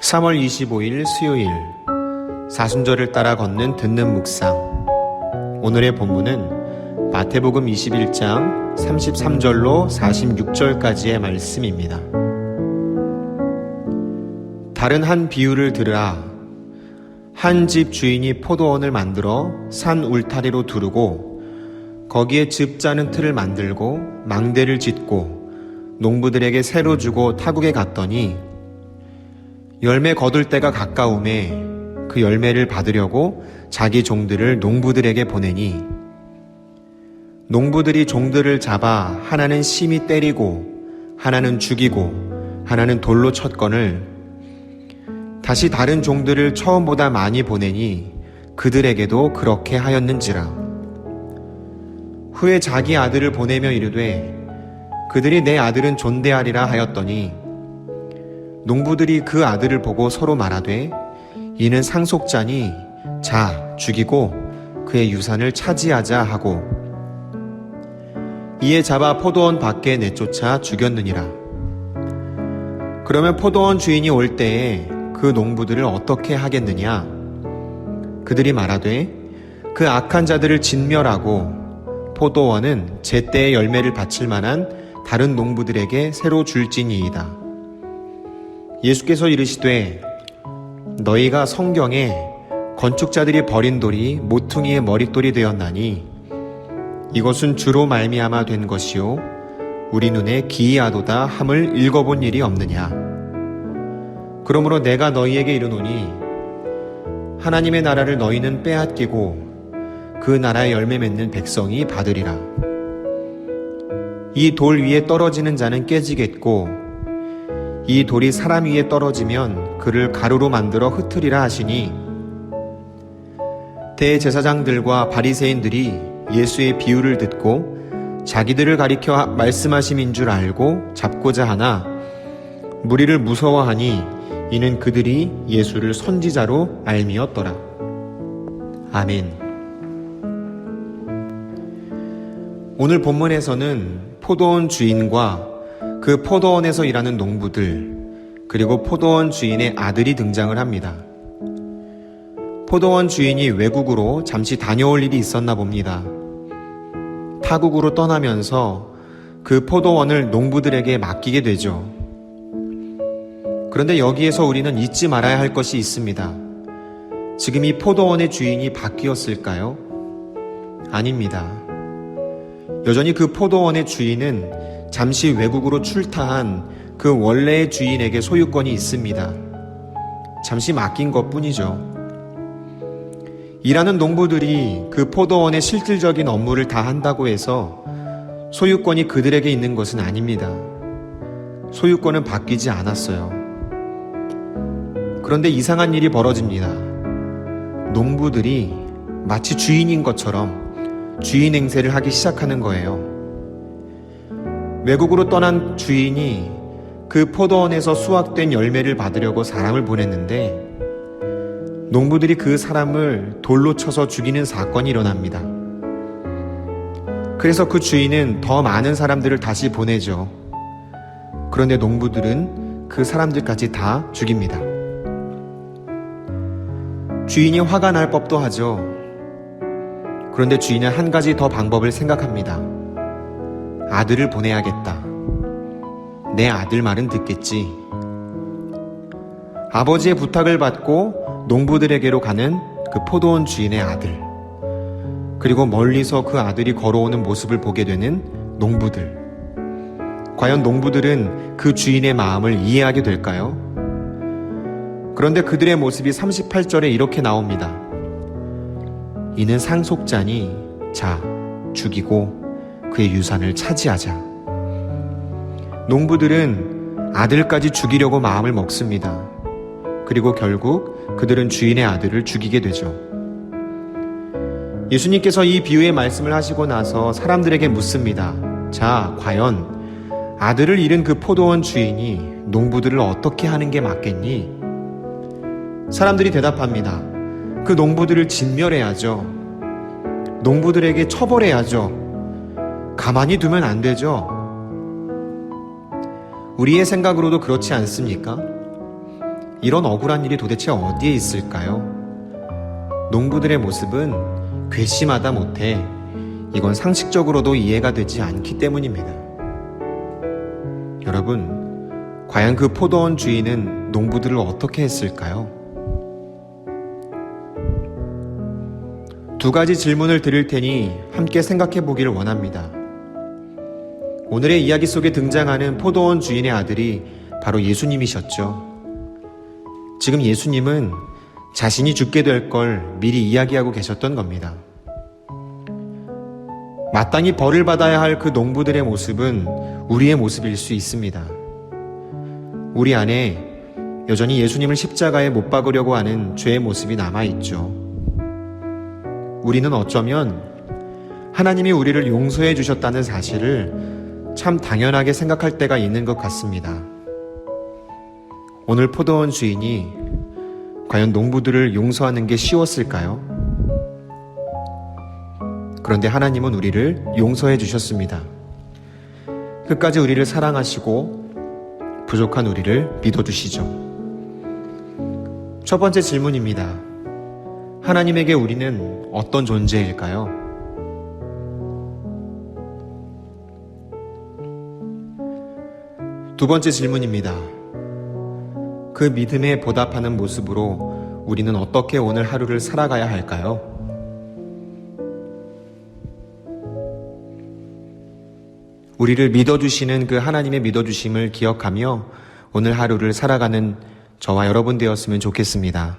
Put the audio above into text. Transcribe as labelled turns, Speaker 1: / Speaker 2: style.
Speaker 1: 3월 25일 수요일 사순절을 따라 걷는 듣는 묵상. 오늘의 본문은 마태복음 21장 33절로 46절까지의 말씀입니다. 다른 한 비유를 들으라. 한 집 주인이 포도원을 만들어 산 울타리로 두르고 거기에 즙 짜는 틀을 만들고 망대를 짓고 농부들에게 새로 주고 타국에 갔더니 열매 거둘 때가 가까우매 그 열매를 받으려고 자기 종들을 농부들에게 보내니 농부들이 종들을 잡아 하나는 심히 때리고 하나는 죽이고 하나는 돌로 쳤거늘 다시 다른 종들을 처음보다 많이 보내니 그들에게도 그렇게 하였는지라. 후에 자기 아들을 보내며 이르되 그들이 내 아들은 존대하리라 하였더니 농부들이 그 아들을 보고 서로 말하되 이는 상속자니 자 죽이고 그의 유산을 차지하자 하고 이에 잡아 포도원 밖에 내쫓아 죽였느니라. 그러면 포도원 주인이 올 때에 그 농부들을 어떻게 하겠느냐? 그들이 말하되 그 악한 자들을 진멸하고 포도원은 제때의 열매를 바칠 만한 다른 농부들에게 새로 줄지니이다. 예수께서 이르시되 너희가 성경에 건축자들이 버린 돌이 모퉁이의 머릿돌이 되었나니 이것은 주로 말미암아 된 것이요 우리 눈에 기이하도다 함을 읽어본 일이 없느냐. 그러므로 내가 너희에게 이르노니 하나님의 나라를 너희는 빼앗기고 그 나라의 열매 맺는 백성이 받으리라. 이 돌 위에 떨어지는 자는 깨지겠고 이 돌이 사람 위에 떨어지면 그를 가루로 만들어 흩으리라 하시니 대제사장들과 바리새인들이 예수의 비유를 듣고 자기들을 가리켜 말씀하심인 줄 알고 잡고자 하나 무리를 무서워하니 이는 그들이 예수를 선지자로 알미었더라. 아멘. 오늘 본문에서는 포도원 주인과 그 포도원에서 일하는 농부들 그리고 포도원 주인의 아들이 등장을 합니다. 포도원 주인이 외국으로 잠시 다녀올 일이 있었나 봅니다. 타국으로 떠나면서 그 포도원을 농부들에게 맡기게 되죠. 그런데 여기에서 우리는 잊지 말아야 할 것이 있습니다. 지금 이 포도원의 주인이 바뀌었을까요? 아닙니다. 여전히 그 포도원의 주인은 잠시 외국으로 출타한 그 원래의 주인에게 소유권이 있습니다. 잠시 맡긴 것뿐이죠. 일하는 농부들이 그 포도원의 실질적인 업무를 다 한다고 해서 소유권이 그들에게 있는 것은 아닙니다. 소유권은 바뀌지 않았어요. 그런데 이상한 일이 벌어집니다. 농부들이 마치 주인인 것처럼 주인 행세를 하기 시작하는 거예요. 외국으로 떠난 주인이 그 포도원에서 수확된 열매를 받으려고 사람을 보냈는데 농부들이 그 사람을 돌로 쳐서 죽이는 사건이 일어납니다. 그래서 그 주인은 더 많은 사람들을 다시 보내죠. 그런데 농부들은 그 사람들까지 다 죽입니다. 주인이 화가 날 법도 하죠. 그런데 주인은 한 가지 더 방법을 생각합니다. 아들을 보내야겠다. 내 아들 말은 듣겠지. 아버지의 부탁을 받고 농부들에게로 가는 그 포도원 주인의 아들, 그리고 멀리서 그 아들이 걸어오는 모습을 보게 되는 농부들. 과연 농부들은 그 주인의 마음을 이해하게 될까요? 그런데 그들의 모습이 38절에 이렇게 나옵니다. 이는 상속자니 자 죽이고 그의 유산을 차지하자. 농부들은 아들까지 죽이려고 마음을 먹습니다. 그리고 결국 그들은 주인의 아들을 죽이게 되죠. 예수님께서 이 비유의 말씀을 하시고 나서 사람들에게 묻습니다. 자, 과연 아들을 잃은 그 포도원 주인이 농부들을 어떻게 하는 게 맞겠니? 사람들이 대답합니다. 그 농부들을 진멸해야죠. 농부들에게 처벌해야죠. 가만히 두면 안 되죠. 우리의 생각으로도 그렇지 않습니까? 이런 억울한 일이 도대체 어디에 있을까요? 농부들의 모습은 괘씸하다 못해 이건 상식적으로도 이해가 되지 않기 때문입니다. 여러분, 과연 그 포도원 주인은 농부들을 어떻게 했을까요? 두 가지 질문을 드릴 테니 함께 생각해 보기를 원합니다. 오늘의 이야기 속에 등장하는 포도원 주인의 아들이 바로 예수님이셨죠. 지금 예수님은 자신이 죽게 될 걸 미리 이야기하고 계셨던 겁니다. 마땅히 벌을 받아야 할 그 농부들의 모습은 우리의 모습일 수 있습니다. 우리 안에 여전히 예수님을 십자가에 못 박으려고 하는 죄의 모습이 남아있죠. 우리는 어쩌면 하나님이 우리를 용서해 주셨다는 사실을 참 당연하게 생각할 때가 있는 것 같습니다. 오늘 포도원 주인이 과연 농부들을 용서하는 게 쉬웠을까요? 그런데 하나님은 우리를 용서해 주셨습니다. 끝까지 우리를 사랑하시고 부족한 우리를 믿어주시죠. 첫 번째 질문입니다. 하나님에게 우리는 어떤 존재일까요? 두 번째 질문입니다. 그 믿음에 보답하는 모습으로 우리는 어떻게 오늘 하루를 살아가야 할까요? 우리를 믿어주시는 그 하나님의 믿어주심을 기억하며 오늘 하루를 살아가는 저와 여러분 되었으면 좋겠습니다.